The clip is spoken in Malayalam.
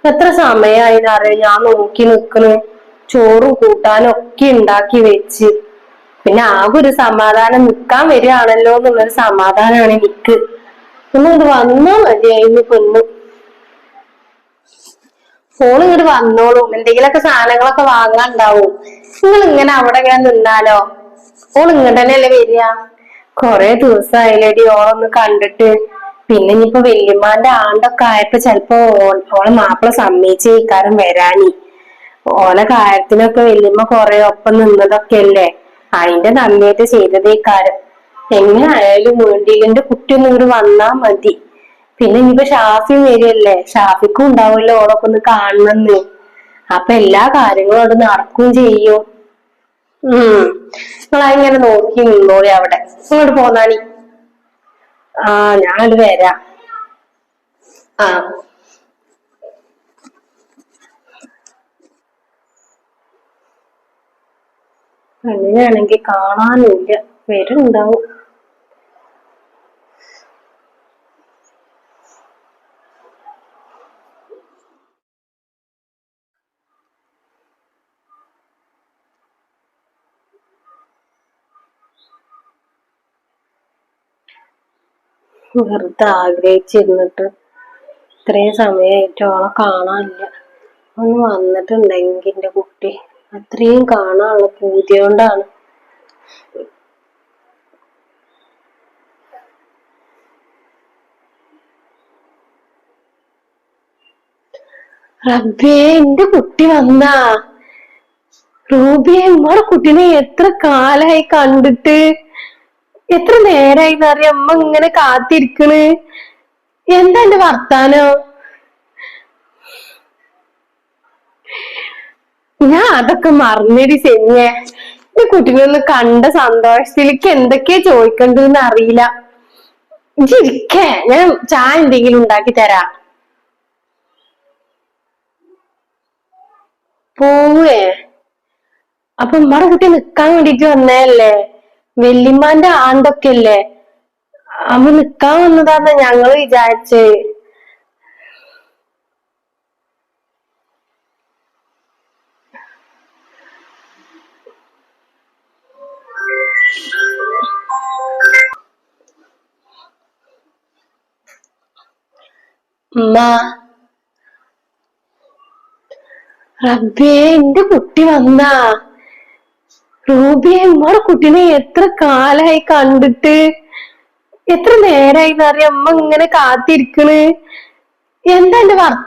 എത്ര സമയായിന്നറിയാം ഞാൻ നോക്കി നിക്കണ്. ചോറും കൂട്ടാനും ഒക്കെ ഉണ്ടാക്കി വെച്ച്. പിന്നെ ആകെ ഒരു സമാധാനം നിക്കാൻ വരികയാണല്ലോ എന്നുള്ളൊരു സമാധാനമാണ് എനിക്ക്. ഒന്ന് ഇത് വന്നാ മതിയായിരുന്നു പെണ്ണു. ഫോൺ ഇങ്ങോട്ട് വന്നോളും. എന്തെങ്കിലുമൊക്കെ സാധനങ്ങളൊക്കെ വാങ്ങാണ്ടാവും. നിങ്ങൾ ഇങ്ങനെ അവിടെ ഇങ്ങനെ നിന്നാലോ? ഓൾ ഇങ്ങോട്ട് തന്നെയല്ലേ വരിക? കൊറേ ദിവസമായില്ലേടി ഓളൊന്ന് കണ്ടിട്ട്. പിന്നെ ഇനിയിപ്പോ വല്യമ്മാന്റെ ആണ്ടൊക്കെ ആയപ്പോ ചെലപ്പോ ഓളെ മാപ്പിള സമ്മതിച്ചേക്കാരും വരാനി. ഓലെ കാര്യത്തിനൊക്കെ വല്യമ്മ കൊറേ ഒപ്പം നിന്നതൊക്കെ അല്ലേ. അതിന്റെ നന്ദിയായിട്ട് ചെയ്തതേക്കാരം. എങ്ങനെ ആയാലും വേണ്ടിയില്ല കുട്ടി ഒന്നും ഇങ്ങോട്ട് വന്നാ മതി. പിന്നെ ഇനിയിപ്പോ ഷാഫി വരികയല്ലേ, ഷാഫിക്കും ഉണ്ടാവുമല്ലോ ഓളൊക്കെ ഒന്ന് കാണണമെന്ന്. അപ്പൊ എല്ലാ കാര്യങ്ങളും അവിടെ നടക്കുകയും ചെയ്യും. നിങ്ങളങ്ങനെ നോക്കി നിന്നോളി അവിടെ. ഇങ്ങോട്ട് പോന്നാണി. ആ ഞാനത് വരാം. ആ പെണ്ണിനാണെങ്കി കാണാനുമില്ല, വരുന്നുണ്ടാവും. വെറുതെ ആഗ്രഹിച്ചിരുന്നിട്ട് ഇത്രയും സമയമായിട്ട് ഓളെ കാണാനില്ല. ഒന്ന് വന്നിട്ടുണ്ടെങ്കിൽ എന്റെ കുട്ടി അത്രയും കാണാനുള്ള പൂതി കൊണ്ടാണ്. റബ്ബേ, എന്റെ കുട്ടി വന്നാ. റൂബിയെ, ഉമ്മടെ കുട്ടീനെ എത്ര കാലായി കണ്ടിട്ട്. എത്ര നേരായിന്നറിയാം അമ്മ ഇങ്ങനെ കാത്തിരിക്കണ്. എന്താ എന്റെ വർത്താനം? ഞാൻ അതൊക്കെ മറന്നടി സെഞ്ഞെ. എന്റെ കുട്ടീനെ ഒന്ന് കണ്ട സന്തോഷത്തിലേക്ക് എന്തൊക്കെയാ ചോദിക്കണ്ടെന്ന് അറിയില്ല. ഇരിക്കേ, ഞാൻ ചായ എന്തെങ്കിലും ഉണ്ടാക്കി തരാം. പോവേ? അപ്പൊ ഉമ്മടെ കുട്ടി നിക്കാൻ വേണ്ടിട്ട് വന്നതല്ലേ? വല്യമ്മാന്റെ ആണ്ടൊക്കെ അല്ലേ? അമ്മ നിക്കാൻ വന്നതാന്ന ഞങ്ങള് വിചാരിച്ചേ. ഉമ്മ, റബ്ബേ, എന്റെ കുട്ടി വന്നാ. റൂബിയെ, ഉമ്മടെ കുട്ടീനെ എത്ര കാലായി കണ്ടിട്ട്. എത്ര നേരായിന്നറിയാം അമ്മ ഇങ്ങനെ കാത്തിരിക്കണ്. എന്താ എന്റെ വർത്താനം?